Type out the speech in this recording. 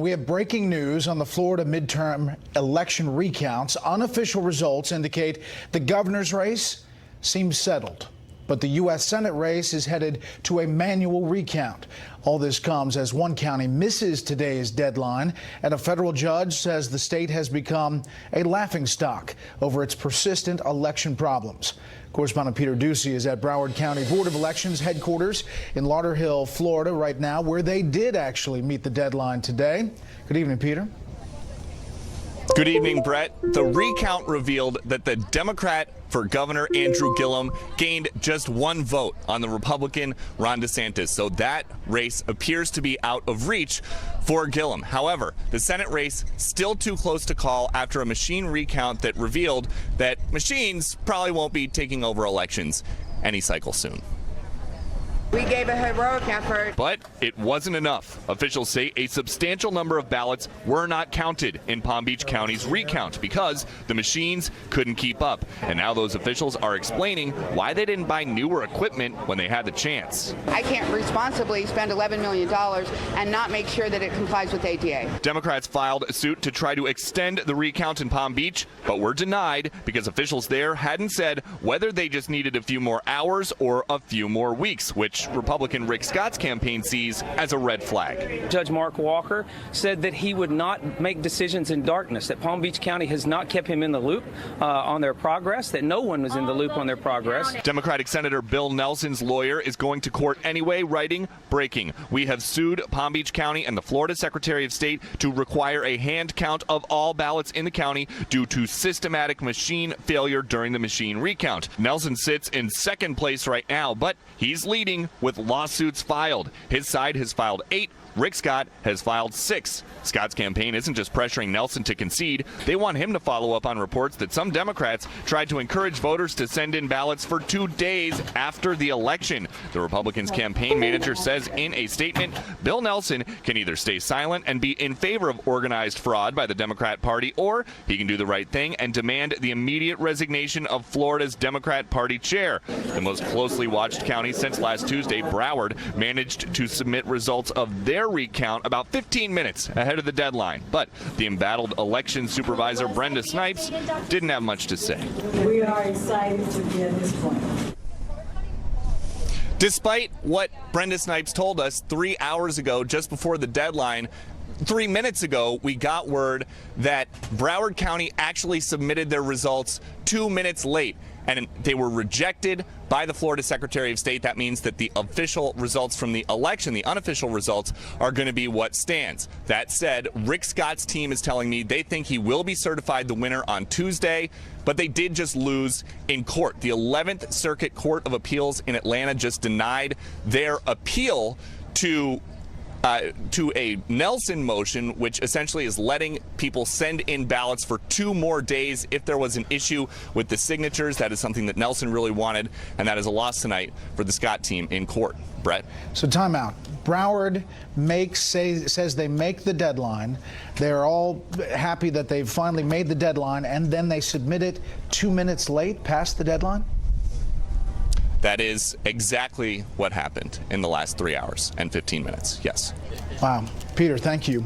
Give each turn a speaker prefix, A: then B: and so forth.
A: We have breaking news on the Florida midterm election recounts. Unofficial results indicate the governor's race seems settled, but the U.S. Senate race is headed to a manual recount. All this comes as one county misses today's deadline, and a federal judge says the state has become a laughingstock over its persistent election problems. Correspondent Peter Ducey is at Broward County Board of Elections headquarters in Lauderhill, Florida right now, where they did actually meet the deadline today. Good evening, Peter.
B: Good evening, Brett. The recount revealed that the Democrat for Governor Andrew Gillum gained just one vote on the Republican Ron DeSantis, so that race appears to be out of reach for Gillum. However, the Senate race still too close to call after a machine recount that revealed that machines probably won't be taking over elections any cycle soon.
C: We gave a heroic effort.
B: But it wasn't enough. Officials say a substantial number of ballots were not counted in Palm Beach County's recount because the machines couldn't keep up. And now those officials are explaining why they didn't buy newer equipment when they had the chance.
C: I can't responsibly spend $11 million and not make sure that it complies with ADA.
B: Democrats filed a suit to try to extend the recount in Palm Beach, but were denied because officials there hadn't said whether they just needed a few more hours or a few more weeks, which Republican Rick Scott's campaign sees as a red flag.
D: Judge Mark Walker said that he would not make decisions in darkness, that Palm Beach County has not kept him in the loop on their progress, that no one was in the loop on their progress.
B: Democratic Senator Bill Nelson's lawyer is going to court anyway, writing, breaking. We have sued Palm Beach County and the Florida Secretary of State to require a hand count of all ballots in the county due to systematic machine failure during the machine recount. Nelson sits in second place right now, but he's leading with lawsuits filed. His side has filed 8. Rick Scott has filed 6. Scott's campaign isn't just pressuring Nelson to concede. They want him to follow up on reports that some Democrats tried to encourage voters to send in ballots for 2 days after the election. The Republicans' campaign manager says in a statement, Bill Nelson can either stay silent and be in favor of organized fraud by the Democrat Party, or he can do the right thing and demand the immediate resignation of Florida's Democrat Party chair. The most closely watched county since last Tuesday, Broward, managed to submit results of their recount about 15 minutes ahead of the deadline. But the embattled election supervisor, Brenda Snipes, didn't have much to say.
E: We are excited to be at this point.
B: Despite what Brenda Snipes told us 3 hours ago, just before the deadline, 3 minutes ago, we got word that Broward County actually submitted their results 2 minutes late, and they were rejected by the Florida Secretary of State. That means that the official results from the election, the unofficial results, are going to be what stands. That said, Rick Scott's team is telling me they think he will be certified the winner on Tuesday, but they did just lose in court. The 11th Circuit Court of Appeals in Atlanta just denied their appeal to a Nelson motion, which essentially is letting people send in ballots for 2 more days if there was an issue with the signatures. That is something that Nelson really wanted, and that is a loss tonight for the Scott team in court. Brett?
A: So timeout. Broward says they make the deadline. They're all happy that they've finally made the deadline, and then they submit it 2 minutes late past the deadline?
B: That is exactly what happened in the last 3 hours and 15 minutes. Yes.
A: Wow. Peter, thank you.